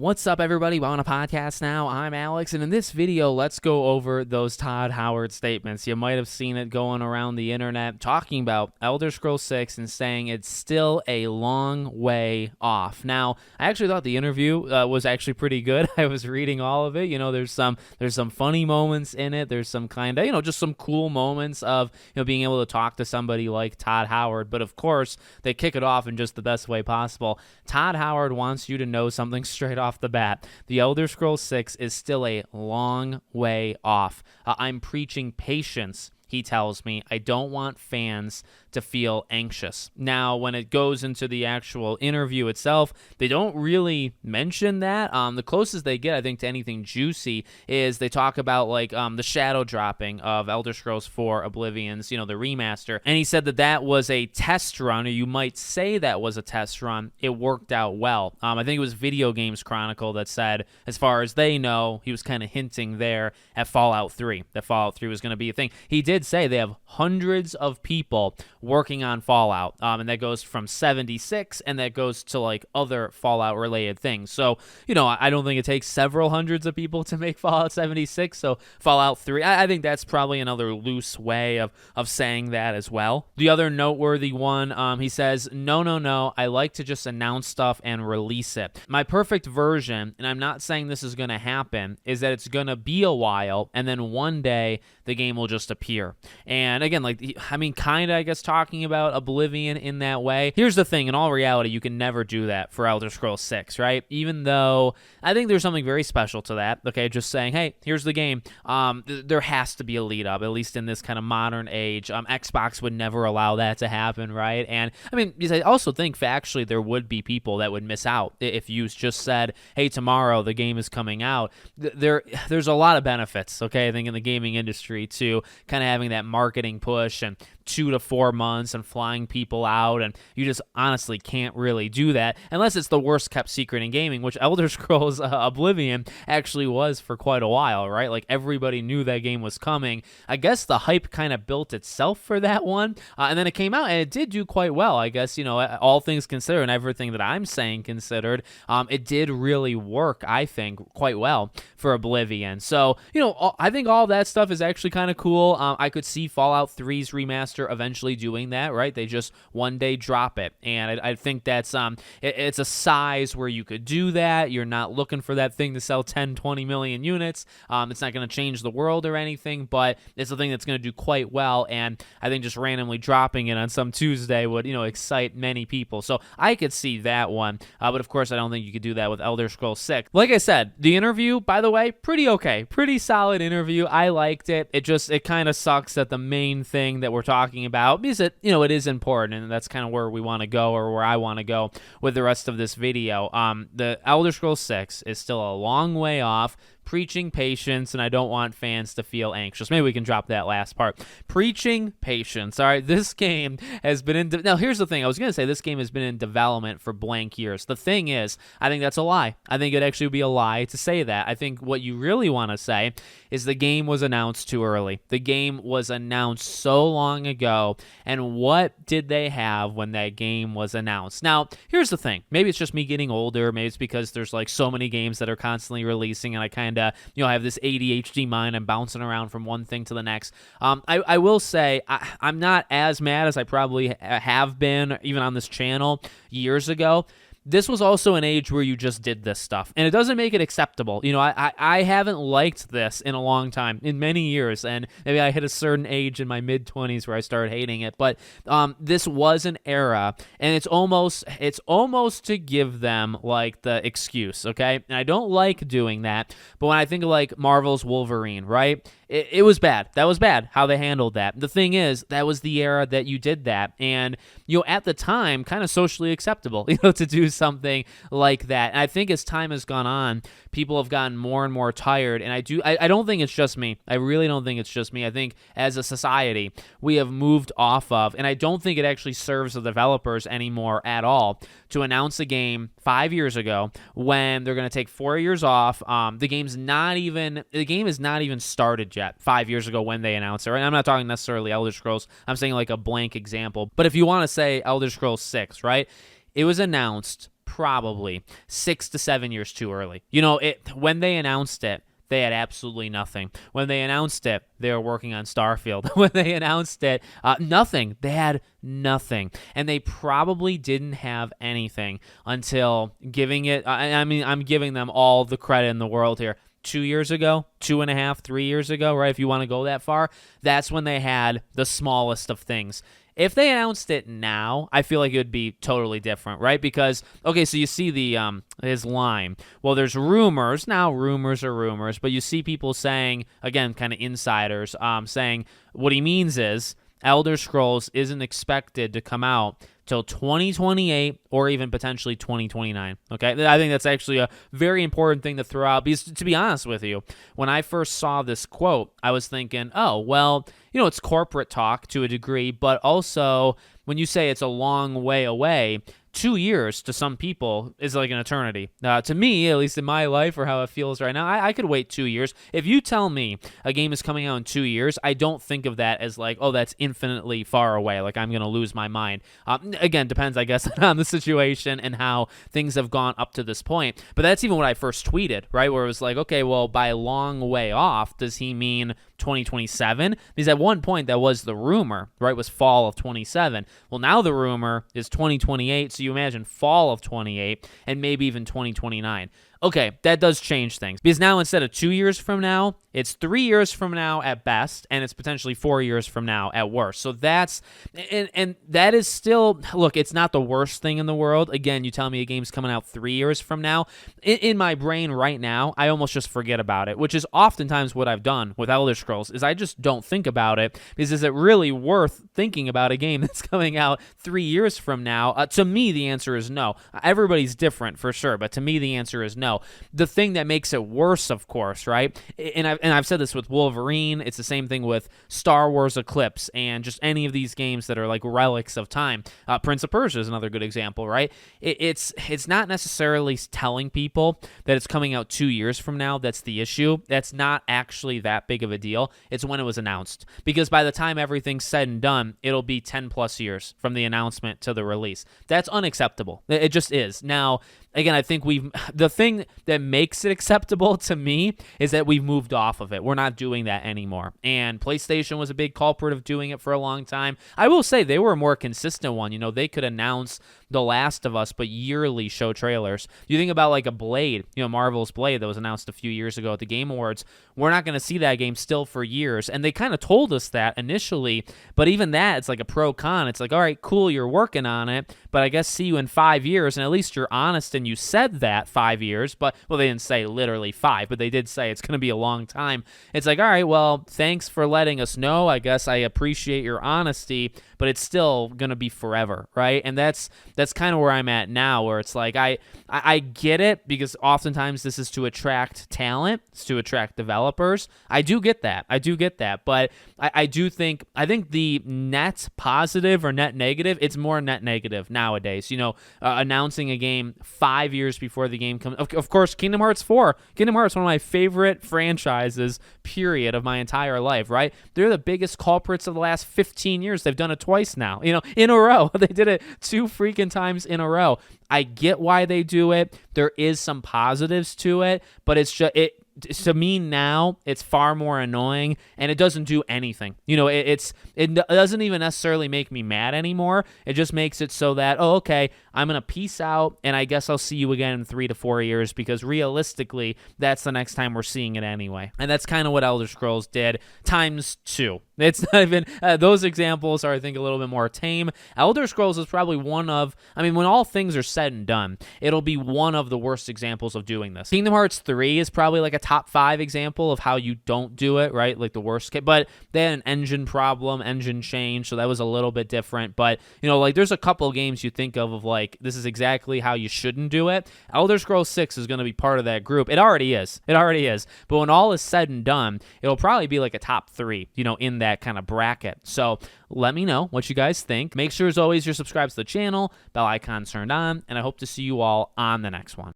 What's up, everybody? We're on a podcast now. I'm Alex, and in this video, let's go over those Todd Howard statements. You might have seen it going around the internet talking about Elder Scrolls 6 and saying it's still a long way off. Now, I actually thought the interview was actually pretty good. I was reading all of it. You know, there's some funny moments in it. There's some kind of, just some cool moments of, being able to talk to somebody like Todd Howard. But of course, they kick it off in just the best way possible. Todd Howard wants you to know something straight off the bat. The Elder Scrolls 6 is still a long way off. I'm preaching patience, he tells me. I don't want fans to feel anxious. Now, when it goes into the actual interview itself, they don't really mention that. The closest they get, I think, to anything juicy is they talk about the shadow dropping of Elder Scrolls 4 Oblivion's, the remaster. And he said that was a test run, or you might say that was a test run. It worked out well. I think it was Video Games Chronicle that said, as far as they know, he was kind of hinting there at Fallout 3, that Fallout 3 was going to be a thing. He did say they have hundreds of people working on Fallout, and that goes from 76, and that goes to other Fallout related things. So I don't think it takes several hundreds of people to make Fallout 76. So Fallout 3, I think that's probably another loose way of saying that as well. The other noteworthy one, he says, no, I like to just announce stuff and release it. My perfect version, and I'm not saying this is going to happen, is that it's going to be a while, and then one day the game will just appear. And again, I guess talking about Oblivion in that way. Here's the thing, in all reality, you can never do that for Elder Scrolls 6, right? Even though I think there's something very special to that, okay? Just saying, hey, here's the game. There has to be a lead up, at least in this kind of modern age. Xbox would never allow that to happen, right? And I also think factually there would be people that would miss out if you just said, hey, tomorrow the game is coming out. There's a lot of benefits, okay, I think, in the gaming industry to kind of having that marketing push and 2 to 4 months and flying people out, and you just honestly can't really do that unless it's the worst kept secret in gaming, which Elder Scrolls Oblivion actually was for quite a while, right? Everybody knew that game was coming. I guess the hype kind of built itself for that one, and then it came out and it did do quite well, I guess, all things considered and everything that I'm saying considered, it did really work, I think, quite well for Oblivion. So, I think all that stuff is actually kind of cool. I could see Fallout 3's remaster eventually doing that, right? They just one day drop it, and I think that's it's a size where you could do that. You're not looking for that thing to sell 10-20 million units. It's not going to change the world or anything, but it's a thing that's going to do quite well, and I think just randomly dropping it on some Tuesday would excite many people. So I could see that one, but of course I don't think you could do that with Elder Scrolls 6. Like I said, the interview, by the way, pretty okay, pretty solid interview. I liked it. It kind of sucks that the main thing that we're talking about, because it is important, and that's kind of where we want to go, or where I want to go with the rest of this video. The Elder Scrolls 6 is still a long way off. Preaching patience, and I don't want fans to feel anxious. Maybe we can drop that last part. Preaching patience. All right, this game has been in... Now, here's the thing. I was going to say this game has been in development for blank years. The thing is, I think that's a lie. I think it'd actually be a lie to say that. I think what you really want to say is the game was announced too early. The game was announced so long ago, and what did they have when that game was announced? Now, here's the thing. Maybe it's just me getting older. Maybe it's because there's so many games that are constantly releasing, and I kind of I have this ADHD mind. I'm bouncing around from one thing to the next. I will say I'm not as mad as I probably have been even on this channel years ago. This was also an age where you just did this stuff, and it doesn't make it acceptable. I haven't liked this in a long time, in many years, and maybe I hit a certain age in my mid-20s where I started hating it, but this was an era, and it's almost to give them the excuse, okay? And I don't like doing that, but when I think of Marvel's Wolverine, right? It was bad. That was bad, how they handled that. The thing is, that was the era that you did that, and at the time, kind of socially acceptable, to do something like that. And I think as time has gone on, people have gotten more and more tired, and I don't think it's just me. I really don't think it's just me. I think as a society, we have moved off of, and I don't think it actually serves the developers anymore at all to announce a game 5 years ago when they're going to take 4 years off. The game is not even started yet 5 years ago when they announced it. Right? I'm not talking necessarily Elder Scrolls. I'm saying a blank example. But if you want to say Elder Scrolls 6, right? It was announced probably 6 to 7 years too early. When they announced it, they had absolutely nothing. When they announced it, they were working on Starfield. When they announced it, nothing. They had nothing. And they probably didn't have anything until giving it, I'm giving them all the credit in the world here. 2 years ago, 2.5, 3 years ago, right? If you want to go that far, that's when they had the smallest of things. If they announced it now, I feel like it would be totally different, right? Because, okay, so you see his line. Well, there's rumors. Now, rumors are rumors, but you see people saying, again, kind of insiders, saying what he means is Elder Scrolls isn't expected to come out till 2028 or even potentially 2029, okay? I think that's actually a very important thing to throw out because, to be honest with you, when I first saw this quote, I was thinking, oh, well, it's corporate talk to a degree, but also when you say it's a long way away, 2 years to some people is like an eternity. To me, at least in my life or how it feels right now, I could wait 2 years. If you tell me a game is coming out in 2 years, I don't think of that as like, oh, that's infinitely far away. Like I'm going to lose my mind. Again, depends, I guess, on the situation and how things have gone up to this point. But that's even what I first tweeted, right? Where it was like, okay, well, by a long way off, does he mean 2027? Because at one point that was the rumor, right? Was fall of 27. Well, now the rumor is 2028. So you imagine fall of 28 and maybe even 2029. Okay, that does change things because now instead of 2 years from now, it's 3 years from now at best, and it's potentially 4 years from now at worst. So that's, and that is still, look, it's not the worst thing in the world. Again, you tell me a game's coming out 3 years from now. In my brain right now, I almost just forget about it, which is oftentimes what I've done with Elder Scrolls, is I just don't think about it because is it really worth thinking about a game that's coming out 3 years from now? To me, the answer is no. Everybody's different for sure, but to me, the answer is no. The thing that makes it worse, of course, right? And I've said this with Wolverine. It's the same thing with Star Wars Eclipse and just any of these games that are like relics of time. Prince of Persia is another good example, right? It's not necessarily telling people that it's coming out 2 years from now. That's the issue. That's not actually that big of a deal. It's when it was announced. Because by the time everything's said and done, it'll be 10 plus years from the announcement to the release. That's unacceptable. It just is. Now, again, I think the thing that makes it acceptable to me is that we've moved off of it. We're not doing that anymore. And PlayStation was a big culprit of doing it for a long time. I will say they were a more consistent one. They could announce The Last of Us, but yearly show trailers. You think about like a Blade, Marvel's Blade that was announced a few years ago at the Game Awards. We're not going to see that game still for years. And they kind of told us that initially, but even that, it's like a pro-con. It's like, all right, cool, you're working on it, but I guess see you in 5 years, and at least you're honest and you said that 5 years, but, well, they didn't say literally 5, but they did say it's going to be a long time. It's like, all right, well, thanks for letting us know. I guess I appreciate your honesty, but it's still going to be forever, right? And that's kind of where I'm at now, where it's like, I get it, because oftentimes this is to attract talent, it's to attract developers. I do get that, but I think the net positive or net negative, it's more net negative nowadays. Announcing a game 5 years before the game comes. Of course, Kingdom Hearts 4. Kingdom Hearts, one of my favorite franchises, period, of my entire life, right? They're the biggest culprits of the last 15 years. They've done it twice now, in a row. They did it 2 freaking times in a row. I get why they do it. There is some positives to it, but it's just, to me now, it's far more annoying, and it doesn't do anything. It doesn't even necessarily make me mad anymore. It just makes it so that, oh, okay, I'm going to peace out, and I guess I'll see you again in 3 to 4 years, because realistically, that's the next time we're seeing it anyway. And that's kind of what Elder Scrolls did, times 2. It's not even, those examples are, I think, a little bit more tame. Elder Scrolls is probably one of, when all things are said and done, it'll be one of the worst examples of doing this. Kingdom Hearts 3 is probably like a top 5 example of how you don't do it, right? Like the worst case, but they had an engine problem, engine change, so that was a little bit different. But, there's a couple of games you think of like, this is exactly how you shouldn't do it. Elder Scrolls 6 is going to be part of that group. It already is. But when all is said and done, it'll probably be like a top 3, in that kind of bracket. So let me know what you guys think. Make sure, as always, you're subscribed to the channel, bell icon turned on, and I hope to see you all on the next one.